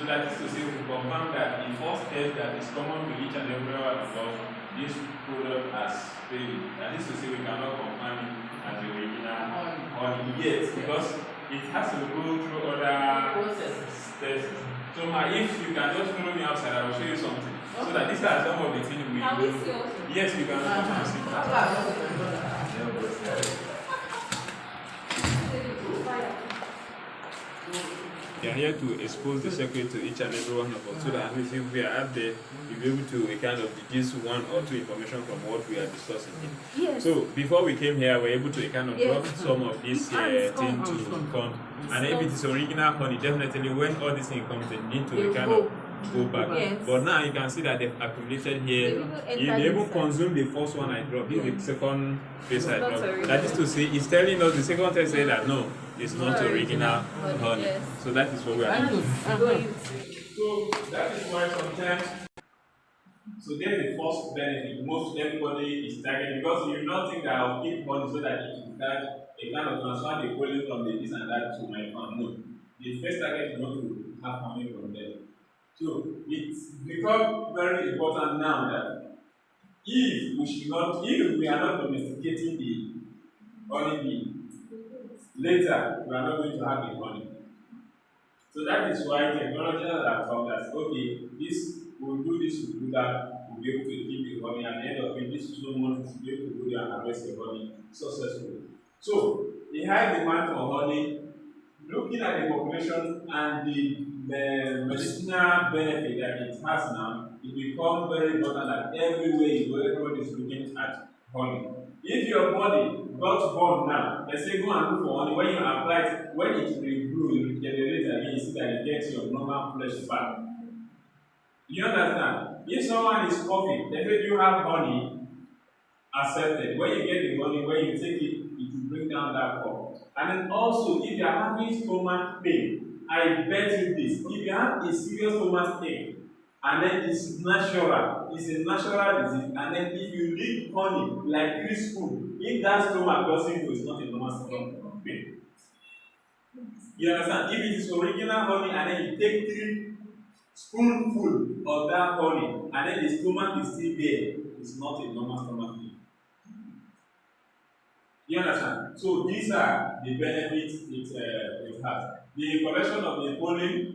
that is to say, we confirm that the first test that is common to each and every one of us, this product has failed. That is to say, we cannot confirm it as the original honey yet, because it has to go through other tests. So, if you can just follow me outside, I will show you something. So that these are some of the things we do. Yes, we can come and see. We are here to expose the secret to each and every one of us, so that if we are out there, you'll be able to kind of deduce one or two information from what we are discussing. Yes. So before we came here, we were able to kind of drop some of this thing to come. And if it is original honey, definitely when all this thing comes, they need to kind of go back. Yes. But now you can see that they've accumulated here. They even consume the first one I dropped. This is the second phase I dropped. That is to say, it's telling us the second test said that no, it's not original honey. Yes. So that is what we are doing. So that is why sometimes, so there's the first benefit. Most everybody is targeted, because you do not think that I'll keep honey so that it will start a kind of transfer the pollen from the this and that to my farm. No. The first target is not to have honey from there. So it's become very important now that if we are not domesticating the honey bee, later we are not going to have the honey. So that is why technologists have found that okay, this will do this, will do that, we'll be able to keep the honey, and at the end of it, this is so much to be able to go there and harvest the honey successfully. So the high demand for honey, looking at the population and the medicinal benefit that it has now, it becomes very important that everywhere you go, everybody is looking at honey. If your body got born now, let's say go and look for honey, when you apply it, when it will grow, you regenerate again, you see that you get your normal flesh back. You understand? If someone is coughing, they say you have honey accepted. When you get the honey, when you take it, it will bring down that cough. And then also, if you are having stomach pain, I bet you this, if you have a serious stomach pain, and then it's natural, it's a natural disease, and then if you lick honey like 3 spoons, if that stomach doesn't go, it's not a normal stomach pain. You understand? If it is original honey and then you take 3 spoonfuls of that honey, and then the stomach is still there, it's not a normal stomach pain. You understand? So these are the benefits it has. The collection of the pollen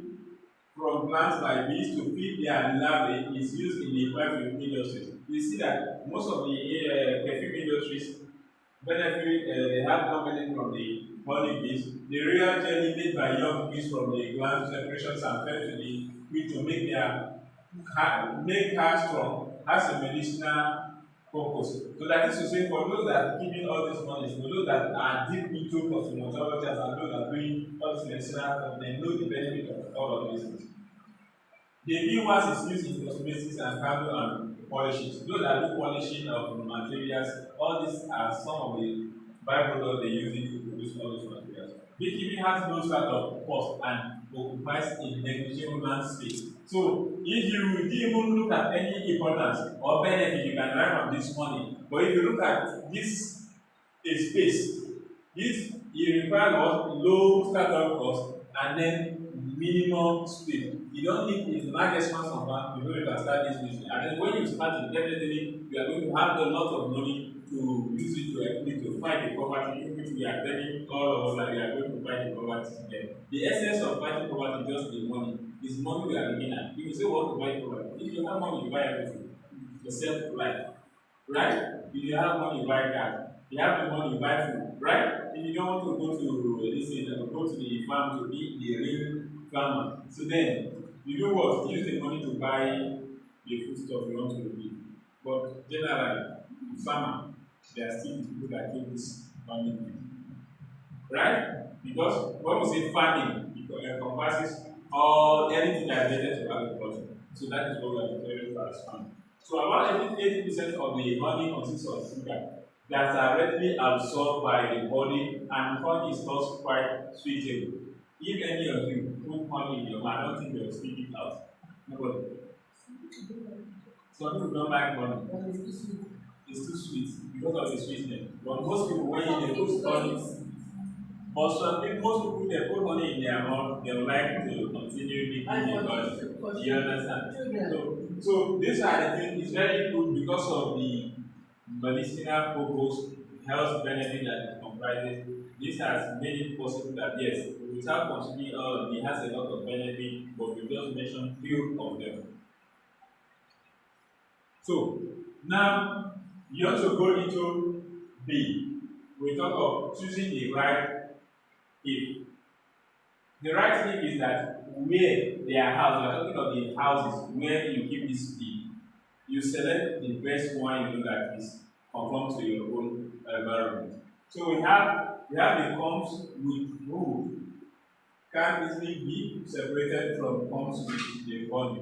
from plants by bees to feed their larvae is used in the perfume industry. You see that most of the perfume industries benefit, they have no benefit from the honey bees. The real jelly made by young bees from the gland separations and fed to the queen to make her strong has a medicinal purpose. So that is to say, for those that are keeping all this knowledge, for those that are deep into cosmetology and those that are doing all this medicinal stuff, they know the benefit of all of these things. The bee wax is used in cosmetics and candle and polishes. Those that do polishing of materials, all these are some of the byproducts they use it to produce all those materials. Beekeeping has no sort of cost and occupies a negligible land space. So if you even look at any importance or benefit you can derive from this money, but if you look at this space, this it requires low startup cost and then minimum speed. You don't need a large expanse of land before you can start this business. And then when you start it, definitely you are going to have a lot of money to use it to fight the poverty, in which we are telling all of us that we are going to fight the poverty together. The essence of fighting poverty is just the money. It's money we are looking at. If you say what to fight poverty, if you have money, you buy everything. Except life. Right? If you have money, you buy cars. If you have the money, you buy food. Right? If you don't want to go to go to the farm to be the real farmer. So then you do what? Use the money to buy the food stuff you want to eat. But generally, the farmer, there are still people that keep this farming. Right? Because when we say farming, it encompasses anything that is related to agriculture. So that is what we are preparing for as farming. So about 80% of the honey consists of sugar that are readily absorbed by the body, and honey is thus quite sweetable. If any of you put honey in your mouth, I don't think they will speak it out. Nobody. Some people don't like honey. It's too sweet because of the sweetness. But most people, when they put honey, most people they put honey in their mouth, they would like to continue. keep the honey. You understand? So these are the things. It's very good because of the medicinal purpose, health benefit that it comprises. This has made it possible that yes, without consuming all of it has a lot of benefit, but we just mentioned few of them. So now you also go into B. We talk of choosing the right hive. The right hive is that where their house, we are talking of the houses where you keep this bee. You select the best one you know that is conform to your own environment. So we have the combs with wood can easily be separated from combs with the body.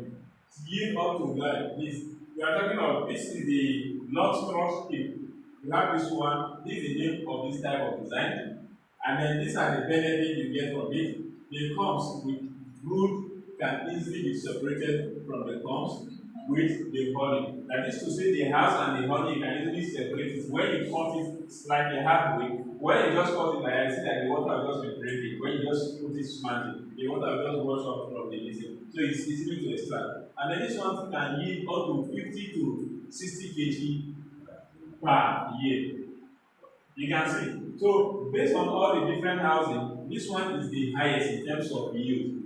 Give up to like this. We are talking of this is the Lord Trust Hive. You have this one, this is the name of this type of design, and then these are the benefits you get from it. The combs with wood can easily be separated from the combs with the honey. That is to say, the house and the honey you can easily separate it. When you cut it slightly halfway, when you just cut it like I see that the water will just be breaking. When you just put it smartly, the water will just wash off from the missing. So it's easy to extract. And then this one can yield up to 50 to 60 kg per year. You can see. So based on all the different housing, this one is the highest in terms of yield.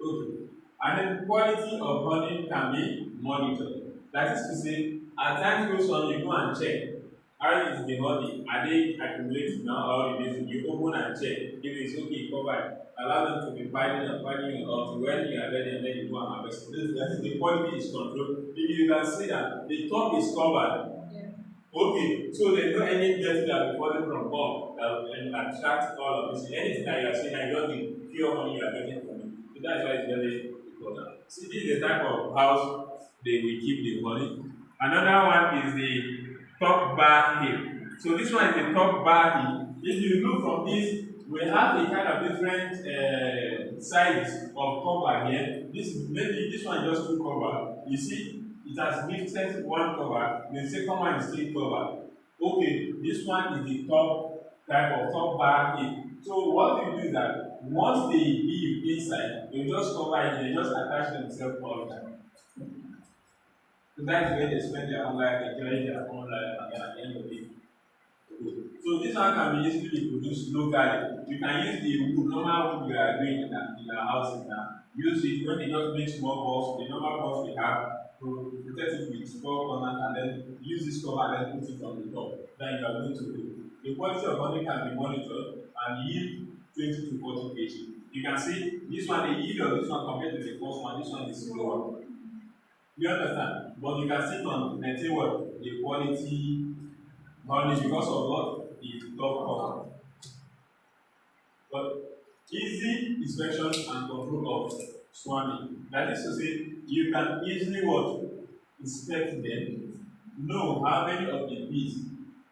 Okay. And then quality of honey can be monitored. That is to say, as time goes on, you go and check. How is the honey? Are they accumulating now or is it you open and check? If it's okay, covered. Allow them to be piling up until when you are ready and then you go and harvest. That is the quality is controlled. If you can see that the top is covered. Okay, so there's no any dirty that will falling from above that will attract all of this. Anything that you are saying, I don't need pure money you are getting from it. So that's why it's very important. See, this is the type of house they will keep the money. Another one is the top bar hill. So this one is the top bar hill. If you look from this, we have a kind of different sizes of cover here. Maybe this one just two cover. You see, it has lifted one cover, the second one is still covered. Okay, this one is the top type of top bar hill. So what you do is that once they leave inside, you just cover it, they just attach themselves all the time. So that is where they spend their own life, enjoying their own life, and at the end of it. So this one can be easily produced locally. You can use the wood, normal wood we are doing in our houses now. Use it when they just make small balls, the normal balls we have, to protect it with four corners and then use this cover and then put it on the top. Then you are going to do. The quality of honey can be monitored and yield 20 to 40 kg. You can see this one, the yield of this one compared to the first one, this one is lower. You understand? But you can see on maintain what the quality honey because of what the top cover. But easy inspection and control of swarming. That is to say, you can easily what inspect them, know how many of the bees,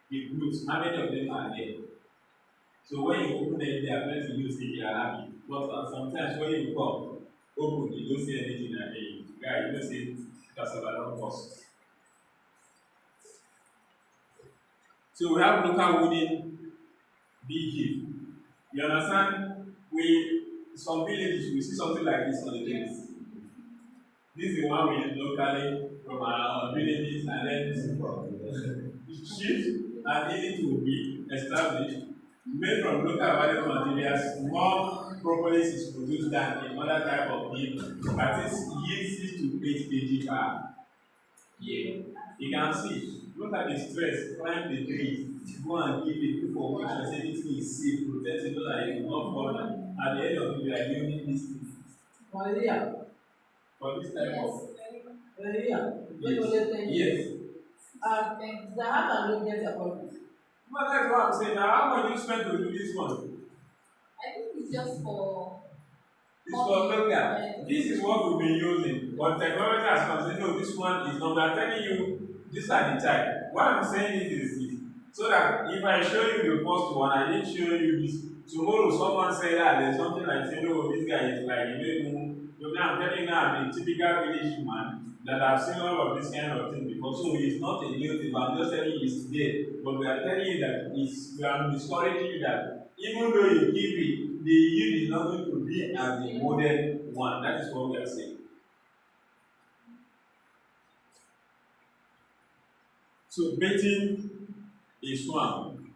the groups, how many of them are there. So when you open them, they are going to use it, they are happy. But sometimes when you come, open, you don't see anything again. Guy, you don't see cassava cost. So we have local wooden beekeeping. You understand? Some villages we see something like this on the place. This is the one we use locally from our villages and then shift and easy to be established. Made from local available materials, more propolis is produced than in other type of beef. That is yield 6 to 8 kg per year. You can see, look at the stress, climb the trees, go and give the people information, say this thing is safe, protect it so that it will not fall down. At the end of the day, I are using this thing. For this type of. Yes. How can you get a profit? Well, that's what I'm saying. Now, how much you spend to do this one? I think it's just for. It's for local. This is what we've been using. But technology has come saying, no, this one is not. I'm telling you, these are the type. What I'm saying is this. So that if I show you the first one, I didn't show you this. Tomorrow, someone say that there's something like, say, no, this guy is like, I'm telling you now, I'm a typical village man that I've seen all of this kind of thing before. So it's not a new thing, but I'm just telling you it's there. But we are telling you that we are discouraging you that even though you keep it, the yield is not going to be as the modern one. That is what we are saying. So baiting a swarm.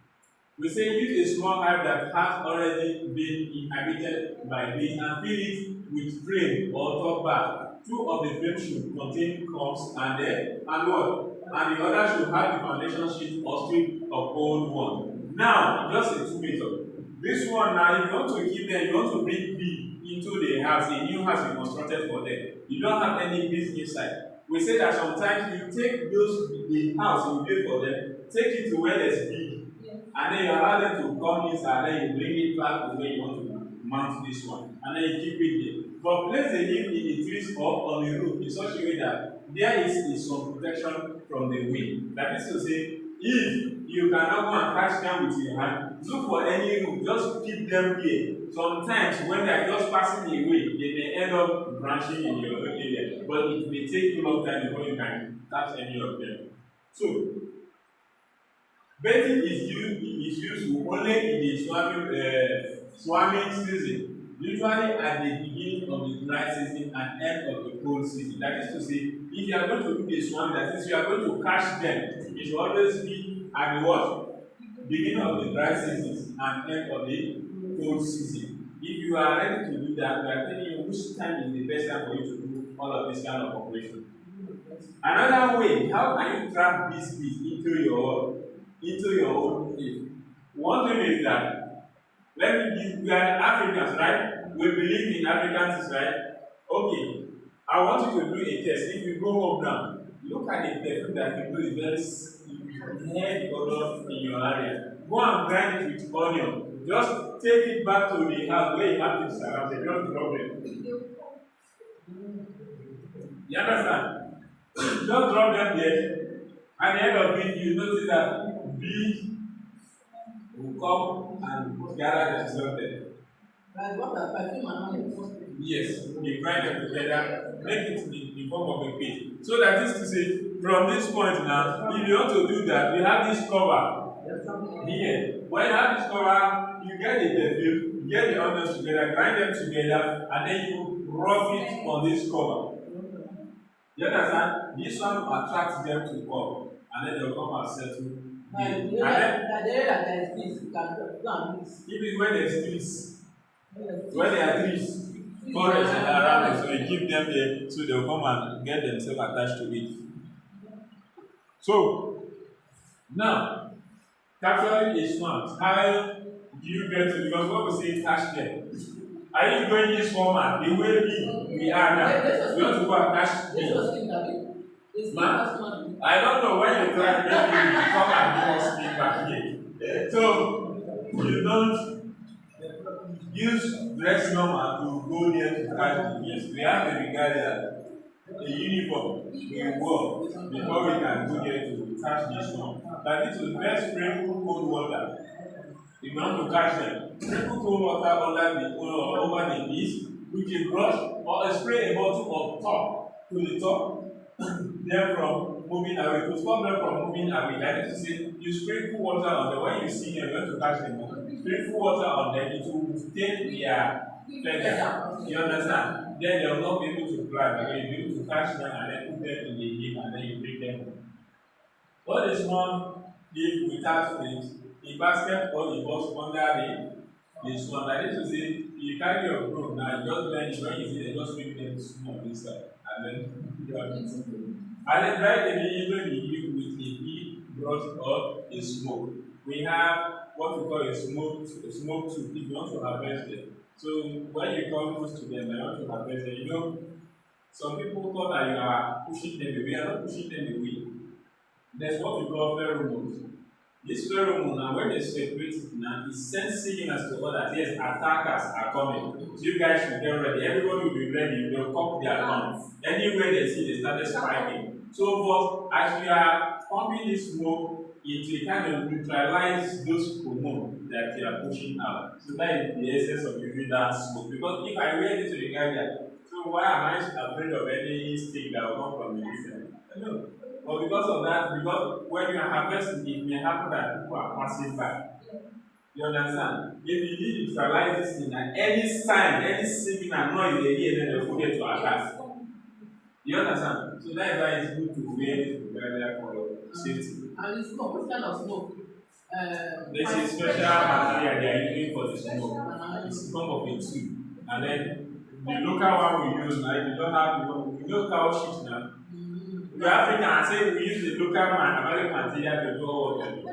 We say use a small hive that has already been inhabited by bees and fill it with frame or top bar. Two of the frames should contain combs and what? And the other should have the foundation sheet or strip of old one. Now, just a two method. This one now, if you want to keep them, you want to bring bee into the house, a new house you constructed for them. You don't have any bees inside. We say that sometimes you take the house you build for them, take it to where there's bee, and then you allow them to come inside, and then you bring it back to where you want to mount this one, and then you keep it there. But place the leaf in the trees or on the roof in such a way that there is some protection from the wind. That is to say, if you cannot go and catch them with your hand, look for any room, just keep them here. Sometimes when they are just passing away, they may end up branching in your area, but it may take you a long time before you can catch any of them. So, baiting is used only in the swarming season, usually at the beginning of the dry season and end of the cold season. That is to say, if you are going to do a swarming, that is, you are going to catch them, it should always be at the what? Beginning of the dry season and end of the cold season. If you are ready to do that, we are telling you which time is the best time for you to do all of this kind of operation. Another way, how can you trap these bees into your own cave? One thing is that we are Africans, right? We believe in Africans, right? Okay, I want you to do a test. If you go home now, look at the perfume that you do is very heavy odor in your area. Go and grind it with onion. Just take it back to the house where you have it surrounded. Just drop it. You understand? Just drop them there. At the end of it, you notice that bees will come and gather themselves there. Like what a perfume and onion. Yes, you grind them together, make it in form of a paste. So that is to say, from this point now, if you want to do that, you have this cover here. When you have this cover, you get the perfume, you get the onions together, grind them together, and then you rub it on this cover. You understand? This one attracts them to come, and then they'll come and settle. And then, if it's when there's trees, when there are trees, forest around it, so you keep them there, so they'll come and get themselves attached to it. So, now, capturing a swarm, how do you get to, because what we say catch them. Are you going this format, the way we are now? We want to go and catch them. Man, I don't know when you try, maybe you come and give us feedback here. So, you don't use dress normal to go there to catch the bees. We have to regard that a uniform we wear before we can go there to catch this one. But it will best sprinkle cold water. If you want to catch them, sprinkle cold water over the bees with a brush or spray a bottle of top to the top them from moving away, to stop them from moving away. That is to say, you sprinkle water on them. When you see them, you want to catch them, sprinkle water on them, it will stain their feather. You understand? Then they will not be able to fly, because you'll be able to catch them and then put them in the heap and then you bring them home. What is one leaf without strings, a basket or a box under the swan? That is to say, you carry your broom now, you just bend it, when you see them, just make them small inside. And then you are and then dry the even you with a big brush or a smoke. We have what we call a smoke tube if you want to harvest them. So when you come close to them, I want to harvest them. You know, some people thought that you are pushing them away. You are not pushing them away. There's what we call pheromones. This pheromone, now when they separate it now, it sends signals to others. Yes, attackers are coming. So you guys should get ready. Everybody will be ready. They'll cock their gun. Anywhere they see, they started striking. So, but as you are pumping this smoke, it will kind of neutralize those hormones that you are pushing out. So that is the essence of using that smoke. Because if I wear this to the guy there, so why am I afraid of any stick that will come from the distance? No. But because of that, because when you are harvesting, it may happen that people are passing by. You understand? If you need to neutralize this thing, and any sign, any signal, noise they hear, then they forget to attack. You understand? So that is why it's good to wear very for safety. And the smoke, what kind of smoke? There's a special material they are using for the smoke. It's in form of a tube. And then the local one we use now, if you don't have, you know cow shit now. The African, I say we use the local American material to do all what they do.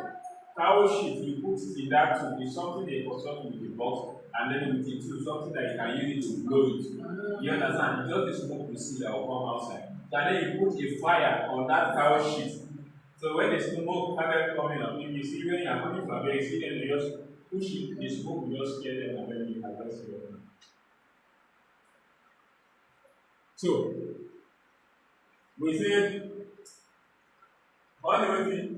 Cow shit, you put it in that tube, it's something they construct with the box, and then with the tube, something that you can use it to blow it. You understand? It's just the smoke you see that will come outside. So and then you put a fire on that cow shit. So when the smoke started coming up, if you see when you are coming from there, you see them, you just push it, the smoke will just scare them, and then you harvest them. So, we said, all the way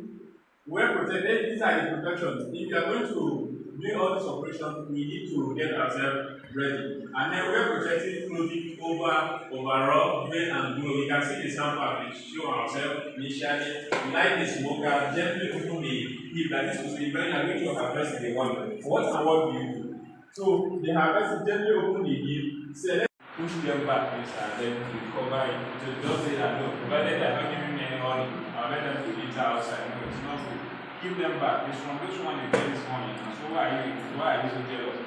well protected, these are the protections. If you are going to do all this operation, we need to get ourselves ready. And then we're protecting clothing overall, veil and glove. You can see the sample we show ourselves initially. Light the smoker, gently open the hip like this. So when you are going to harvest the one, what and what do you do? So the harvest gently open the hip, select, push them back and then recover it. So just say that no, provided they are not giving me any money, I'll let them to eat outside. No, it's not good. Give them back. It's from which one you get this money. And so why are you so jealous?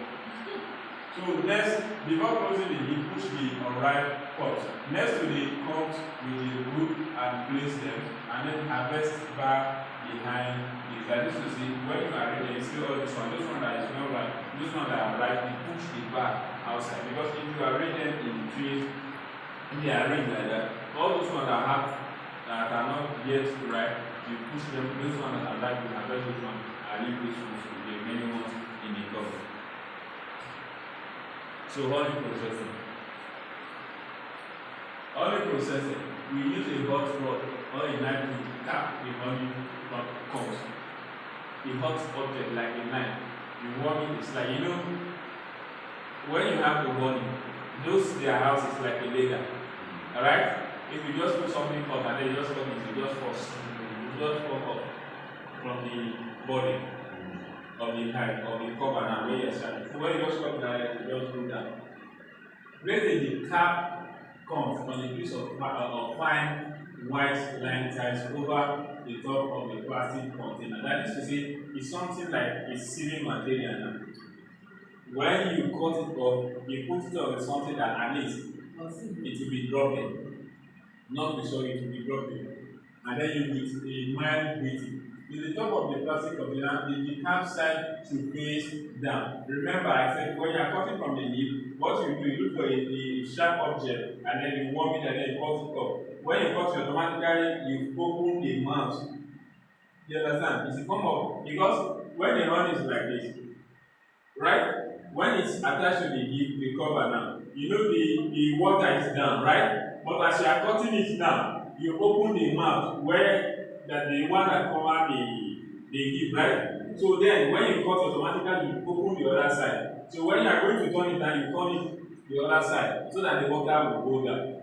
So next, before closing the hip, push the unripe pots. Next to the cups with the root and place them, and then harvest back behind it. Like this to see when you are ready, you see all this one. This one that is not right, this one that are right, you push the back outside. Because if you arrange them in trees, if they are arranged like that, all those ones that are not yet right, you push them, those ones that are right, you harvest this one, and leave this one to the many ones in the cover. So honey processing. Honey processing, we use a hot rod or a knife to tap the honey combs. A hot object like a knife. You warm it, it's like, you know, when you have the honey, those their house is like a leather. Alright? If you just put something hot and then you just cut it, you just force. You just pop up from the body of the hive, of the cover now where you're standing. So when you just cut that, you just go down. Basically, the cap comes on a piece of fine white line tiles over the top of the plastic container. That is to say, it's something like a sealing material now. When you cut it off, you put it on something that at least it will be dropping. Not be sorry, it will be dropping. And then you with a mild breathing. To the top of the plastic container, the cap side to face down. Remember, I said when you are cutting from the leaf, what you do, you look for a sharp object and then you warm it and then you cut it off. When you cut it automatically, you open the mouth. You understand? It's a form of, because when the honey is like this, right? When it's attached to the leaf, the cover now, you know the water is down, right? But as you are cutting it down, you open the mouth where that the one that cover the leaf, right? So then when you cut automatically, you open the other side. So when you are going to turn it down, you turn it the other side so that the water will go down.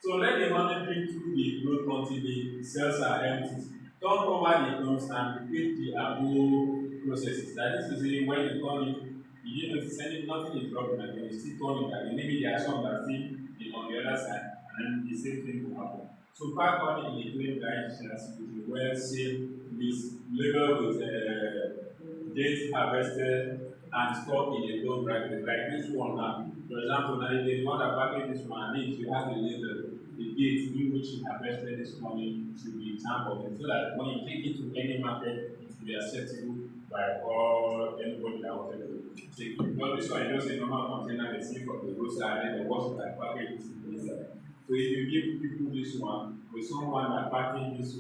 So let the honey drink through the growth until the cells are empty. Turn over the combs and repeat the above processes. That is to say, when you turn it, you didn't notice nothing is dropping and you still turn it again. Maybe there are some that still on the other side, and then the same thing will happen. So pack honey in a clean dry chest with a well sealed list labeled with date harvested and stored in a gold bracket. Like this one now. For example, now if you want to package this one, and you have the label, the date in which you harvested this money should be tampered in, so that when you take it to any market, it will be acceptable by all anybody that wants to take it. Because this one is just a normal container they see from the roadside and they wash it and package it inside. So if you give people this one with someone that package this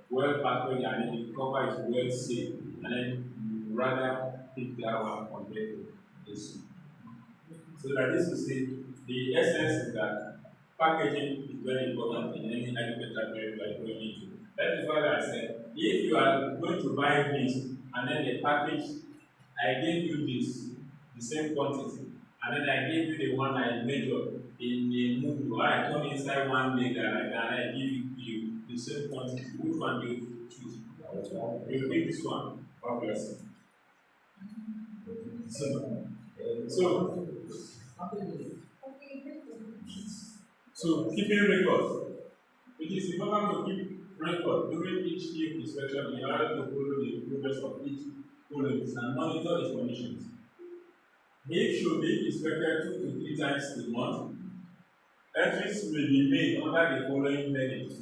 well packaged and then the cover is well sealed, and then you rather pick that one compared to this one. So that is to say, the essence is that packaging is very important in any agricultural period you are going into. That is why I said, if you are going to buy this and then the package, I gave you this, the same quantity, and then I gave you the one I measured in a movie, or I turn inside 1 mega like that, and I give you the same quantity. Which one do you choose? You pick this one. God bless you. So, so, so keeping records. It is important to keep record during each year inspection in order to follow the progress of each colonies and monitor its conditions. Hive should be inspected 2 to 3 times a month. Entries may be made under the following headings.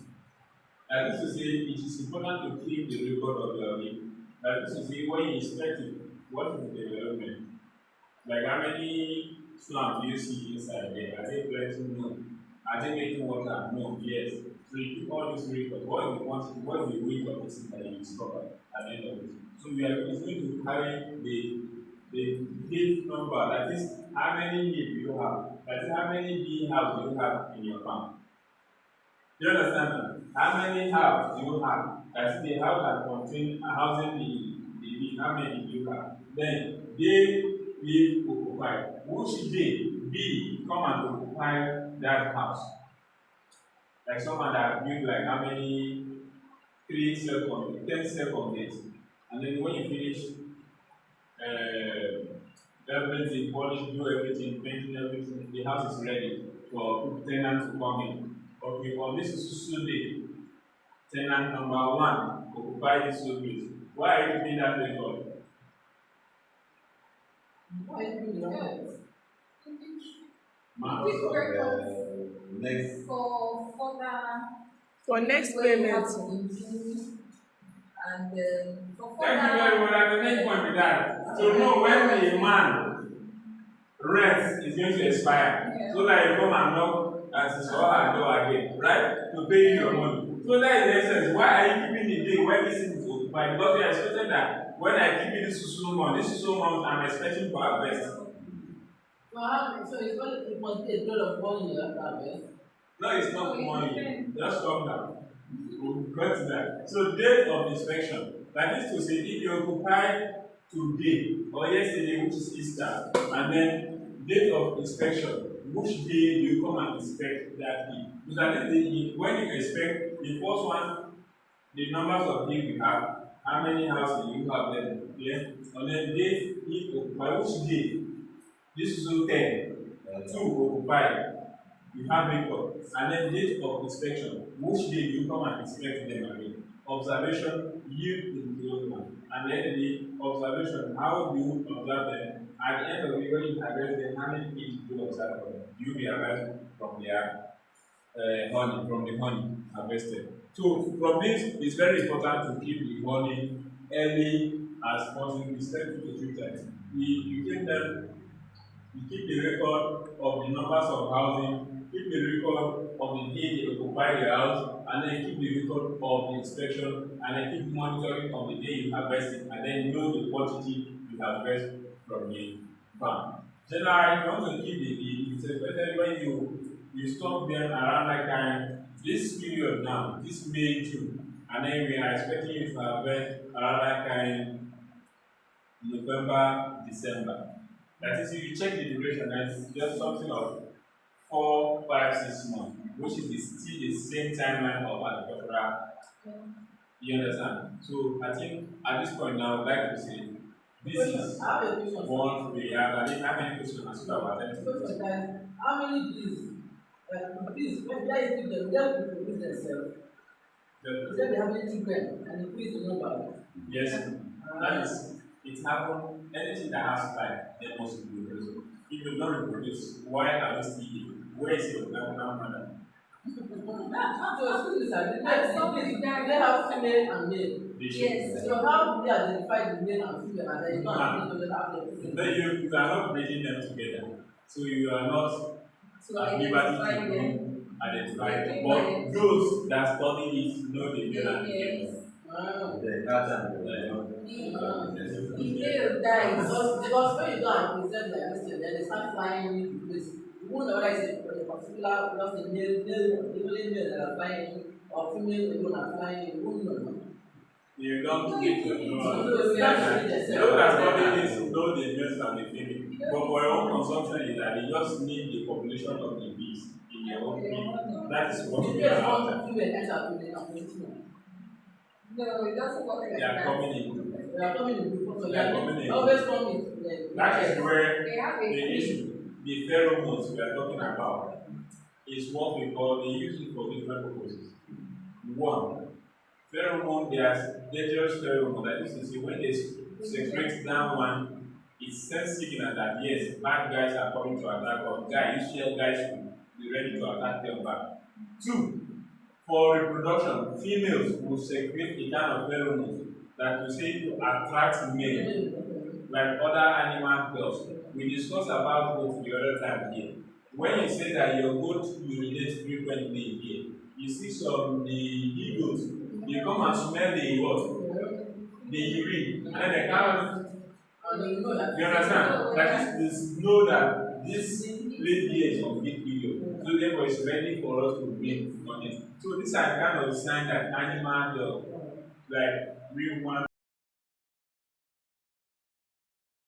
That is to say, it is important to keep the record of your hive. That is to say, when you inspect it, what is the development? Like how many swamps do you see inside there? Are they planting? No. Are they making water? No. Yes. So you keep all these records. What is the quantity? What is the weight of this thing that you discover at the end of it? So we are going to carry the hive number. That is how many hive you have. That is how many beehives you have in your farm. Do you understand that? How many hives do you have? That is the house that contains housing the bee. How many do you have? Then they live occupy. Which day bee come and occupy that house? Like someone that built like how many 3 seconds, 10 seconds, and then when you finish everything, polish, do everything, painting everything, the house is ready for tenants to come in. Okay, on this Sunday, tenant number 1 occupy this space. Why are you doing that record? Why are you doing that? Next For next payment. And for Thank you very much. And the next point with that. To know when a man rent is going to expire. Yeah. So that you come and knock at his or her door again, right? To pay you your money. So that is the essence. Why are you keeping the day when this thing is occupied? Because we are expecting that when I keep it this so month, I'm expecting to harvest. So it must be a period of 1 year after harvest. No, it's not money. Just calm down. We'll go to that. So date of inspection. That is to say, if you occupy today or yesterday, which is Easter, and then date of inspection, which day you come and inspect that day. So that is when you inspect the first one, the numbers of days we have, how many houses you have left, yeah? And then date if occupy, which day? This is 10, 2 occupy. You have record, and then date of inspection. Which day you come and inspect them again? Observation, yield in the old one. And then the observation, how do you observe them? At the end of the when you harvest them, how many things do you observe from them? You will harvest from their honey, from the honey harvested. So from this, it's very important to keep the honey early as possible. We spend 2 to 3 times. You keep them. You keep the record of the numbers of housing, keep the record of the day they occupy the house, and then keep the record of the inspection, and then keep monitoring of the day you harvest it, and then know the quantity you harvest from the farm. Generally, you want to keep the it's especially when you stop them around that time, this period now, this May, June, and then we are expecting you to harvest around that time, November, December. That is, if you check the duration, that's just something of 4, 5, 6 months, which is still the same timeline of agricultural. You understand? So I think at this point now, I'd like to say this is one we have. I didn't have any questions as to our attention. How many bees? Bees, when they keep them, they will produce themselves. Then they have many children and increase the number. Yes, that is. It happens. Anything that has life, there must be reproduce. If you don't reproduce, why are you still here? Where is your grandmother? So students are they have female and male. Yes. So how do they identify the male and female and then you can't have then you are not breeding them together. So you are not at liberty to identify them. But those that study it know the male and the female. The pattern, the male dies because when you go and present like this, then they start flying into place. You won't know whether it's a particular, just a male, the only male that are flying, or female alone are flying. You won't know. You don't need to know. Those that study this know the males and the female. But for your own consumption is that you just need the population of the bees in your own bee. That is what we are after. No, it doesn't work like they are that. coming in. They are coming in group. So They are coming in. always come in That is where They have a the queen. issue, the pheromones we are talking about, is what we call, they use it for different purposes. One, pheromone, there's dangerous pheromone. That is to say, when they secrete that one, it sends signal that yes, bad guys are coming to attack, or usual guys should be ready to attack them back. Two, for reproduction, females will secrete a kind of pheromone that we say to attract male, like other animal girls. We discussed about goat the other time here. When you say that your goat urinates frequently here, you see some the eagles, they come and smell the what? The urine. And then they come, you understand? That is know that this lady here is on big video. So therefore it's ready for us to make on it. So these are kind of signs that animal like real one